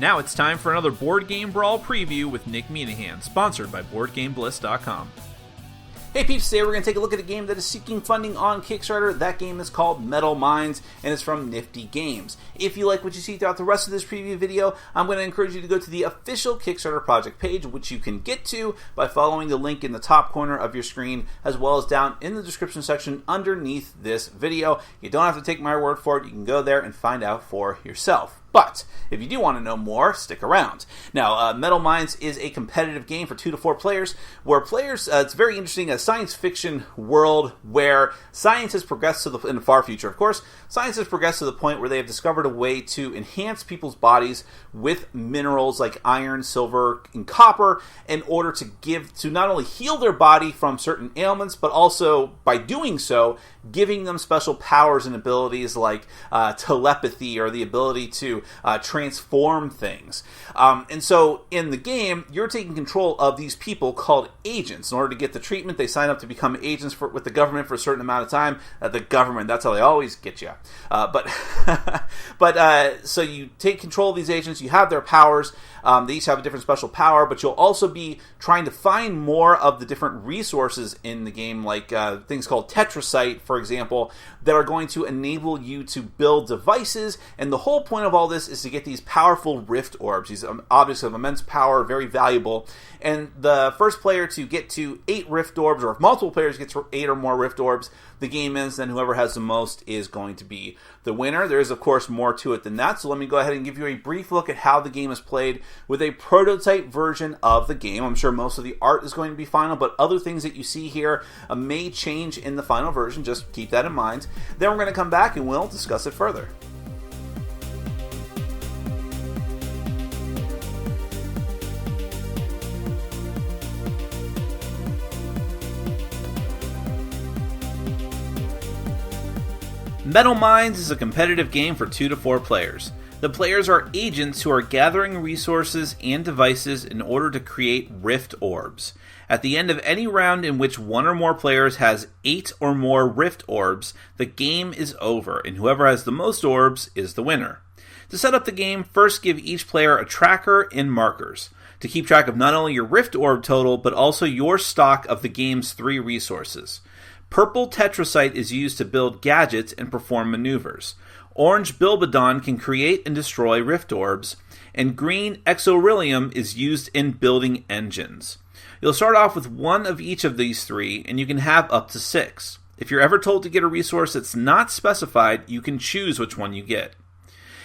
Now it's time for another Board Game Brawl preview with Nick Meanahan, sponsored by BoardGameBliss.com. Hey peeps, today we're going to take a look at a game that is seeking funding on Kickstarter. That game is called Metal Minds, and it's from Nifty Games. If you like what you see throughout the rest of this preview video, I'm going to encourage you to go to the official Kickstarter project page, which you can get to by following the link in the top corner of your screen, as well as down in the description section underneath this video. You don't have to take my word for it. You can go there and find out for yourself. But if you do want to know more, stick around. Now, Metal Minds is a competitive game for 2 to 4 players, where players, it's very interesting, a science fiction world where science has progressed to in the far future, of course, science has progressed to the point where they have discovered a way to enhance people's bodies with minerals like iron, silver, and copper in order to not only heal their body from certain ailments, but also, by doing so, giving them special powers and abilities like telepathy or the ability to transform things. And so in the game, you're taking control of these people called agents. In order to get the treatment, they sign up to become agents with the government for a certain amount of time. The government, that's how they always get you. So you take control of these agents, you have their powers. They each have a different special power, but you'll also be trying to find more of the different resources in the game, like things called tetrasite, for example, that are going to enable you to build devices. And the whole point of all this is to get these powerful rift orbs. These objects of immense power, very valuable. And the first player to get to 8 rift orbs, or if multiple players get to 8 or more rift orbs, the game ends. Then whoever has the most is going to be the winner. There is, of course, more to it than that. So let me go ahead and give you a brief look at how the game is played with a prototype version of the game. I'm sure most of the art is going to be final, but other things that you see here may change in the final version. Just keep that in mind. Then we're going to come back and we'll discuss it further. Metal Minds is a competitive game for 2 to 4 players. The players are agents who are gathering resources and devices in order to create rift orbs. At the end of any round in which one or more players has 8 or more rift orbs, the game is over, and whoever has the most orbs is the winner. To set up the game, first give each player a tracker and markers to keep track of not only your rift orb total, but also your stock of the game's 3 resources. Purple tetrasite is used to build gadgets and perform maneuvers. Orange bilbidon can create and destroy rift orbs, and green exorilium is used in building engines. You'll start off with 1 of each of these 3, and you can have up to 6. If you're ever told to get a resource that's not specified, you can choose which one you get.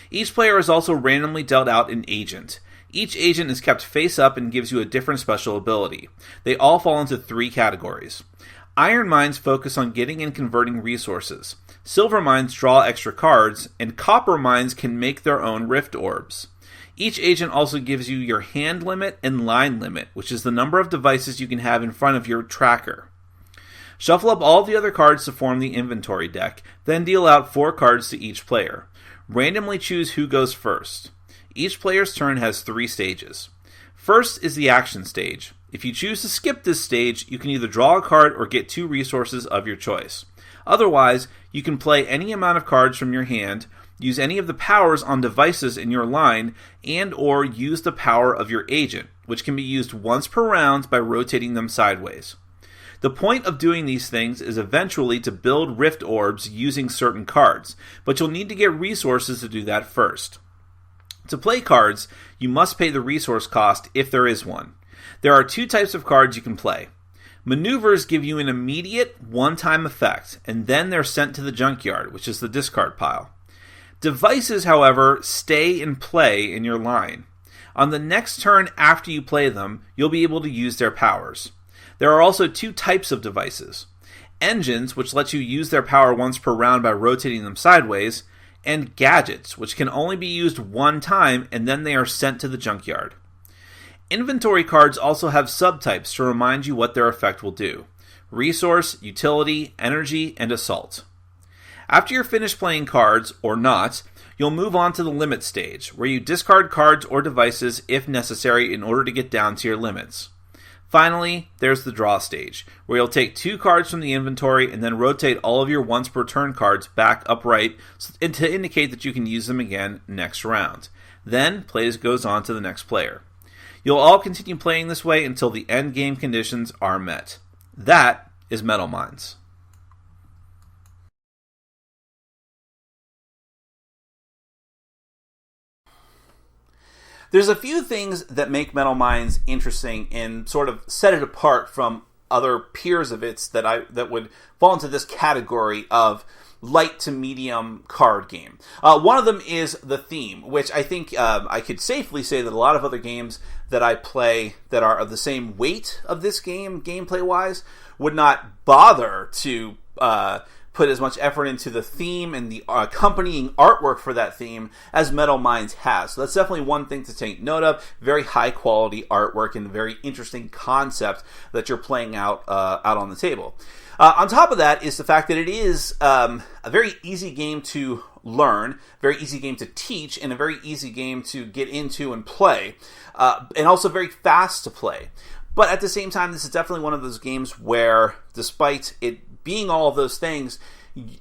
Each player is also randomly dealt out an agent. Each agent is kept face up and gives you a different special ability. They all fall into 3 categories. Iron mines focus on getting and converting resources. Silver mines draw extra cards, and copper mines can make their own rift orbs. Each agent also gives you your hand limit and line limit, which is the number of devices you can have in front of your tracker. Shuffle up all the other cards to form the inventory deck, then deal out 4 cards to each player. Randomly choose who goes first. Each player's turn has 3 stages. First is the action stage. If you choose to skip this stage, you can either draw a card or get 2 resources of your choice. Otherwise, you can play any amount of cards from your hand, use any of the powers on devices in your line, and or use the power of your agent, which can be used once per round by rotating them sideways. The point of doing these things is eventually to build rift orbs using certain cards, but you'll need to get resources to do that first. To play cards, you must pay the resource cost if there is one. There are 2 types of cards you can play. Maneuvers give you an immediate, one-time effect, and then they're sent to the junkyard, which is the discard pile. Devices, however, stay in play in your line. On the next turn after you play them, you'll be able to use their powers. There are also 2 types of devices. Engines, which let you use their power once per round by rotating them sideways, and gadgets, which can only be used 1 time, and then they are sent to the junkyard. Inventory cards also have subtypes to remind you what their effect will do. Resource, utility, energy, and assault. After you're finished playing cards, or not, you'll move on to the limit stage, where you discard cards or devices if necessary in order to get down to your limits. Finally, there's the draw stage, where you'll take 2 cards from the inventory and then rotate all of your once per turn cards back upright to indicate that you can use them again next round. Then, play goes on to the next player. You'll all continue playing this way until the end game conditions are met. That is Metal Mines. There's a few things that make Metal Mines interesting and sort of set it apart from other peers of its that would fall into this category of light to medium card game. One of them is the theme, which I think I could safely say that a lot of other games that I play that are of the same weight of this game, gameplay-wise, would not bother to put as much effort into the theme and the accompanying artwork for that theme as Metal Mines has. So that's definitely one thing to take note of. Very high quality artwork and very interesting concept that you're playing out on the table. On top of that is the fact that it is a very easy game to learn, very easy game to teach, and a very easy game to get into and play, and also very fast to play. But at the same time, this is definitely one of those games where, despite it being all of those things,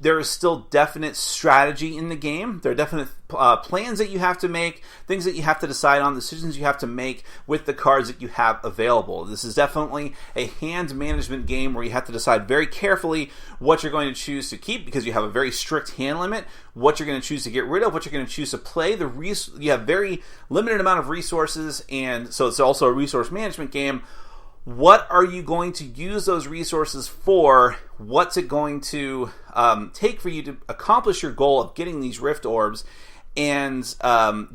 there is still definite strategy in the game. There are definite plans that you have to make, things that you have to decide on, decisions you have to make with the cards that you have available. This is definitely a hand management game where you have to decide very carefully what you're going to choose to keep, because you have a very strict hand limit, what you're going to choose to get rid of, what you're going to choose to play. You have very limited amount of resources, and so it's also a resource management game. What are you going to use those resources for? What's it going to take for you to accomplish your goal of getting these Rift Orbs? And how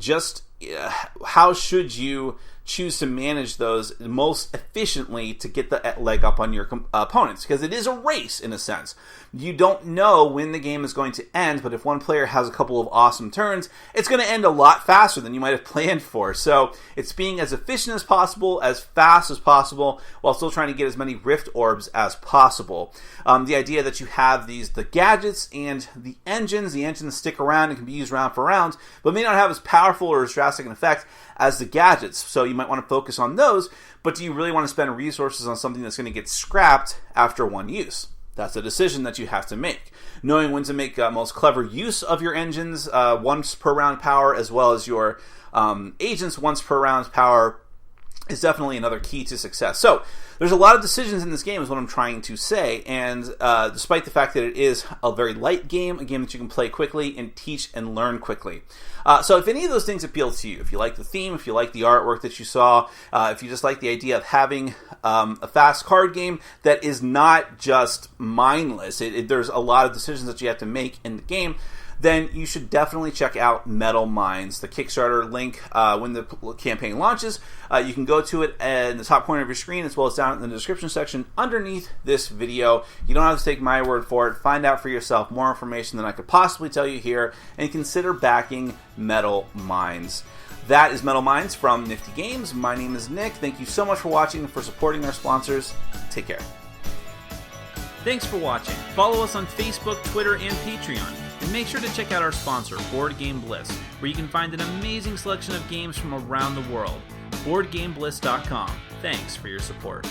should you choose to manage those most efficiently to get the leg up on your opponents? Because it is a race, in a sense. You don't know when the game is going to end, but if one player has a couple of awesome turns, it's going to end a lot faster than you might have planned for. So it's being as efficient as possible, as fast as possible, while still trying to get as many Rift Orbs as possible. The idea that you have the gadgets and the engines stick around and can be used round for round, but may not have as powerful or as drastic an effect as the gadgets. So you might want to focus on those, but do you really want to spend resources on something that's going to get scrapped after one use? That's a decision that you have to make. Knowing when to make most clever use of your engines once per round power, as well as your agents once per round power, is definitely another key to success. So there's a lot of decisions in this game is what I'm trying to say, and despite the fact that it is a very light game, a game that you can play quickly and teach and learn quickly. So if any of those things appeal to you, if you like the theme, if you like the artwork that you saw, if you just like the idea of having a fast card game that is not just mindless, there's a lot of decisions that you have to make in the game, then you should definitely check out Metal Mines. The Kickstarter link, when the campaign launches, you can go to it in the top corner of your screen, as well as down in the description section underneath this video. You don't have to take my word for it. Find out for yourself more information than I could possibly tell you here, and consider backing Metal Mines. That is Metal Mines from Nifty Games. My name is Nick. Thank you so much for watching and for supporting our sponsors. Take care. Thanks for watching. Follow us on Facebook, Twitter, and Patreon. And make sure to check out our sponsor, Board Game Bliss, where you can find an amazing selection of games from around the world. BoardGameBliss.com. Thanks for your support.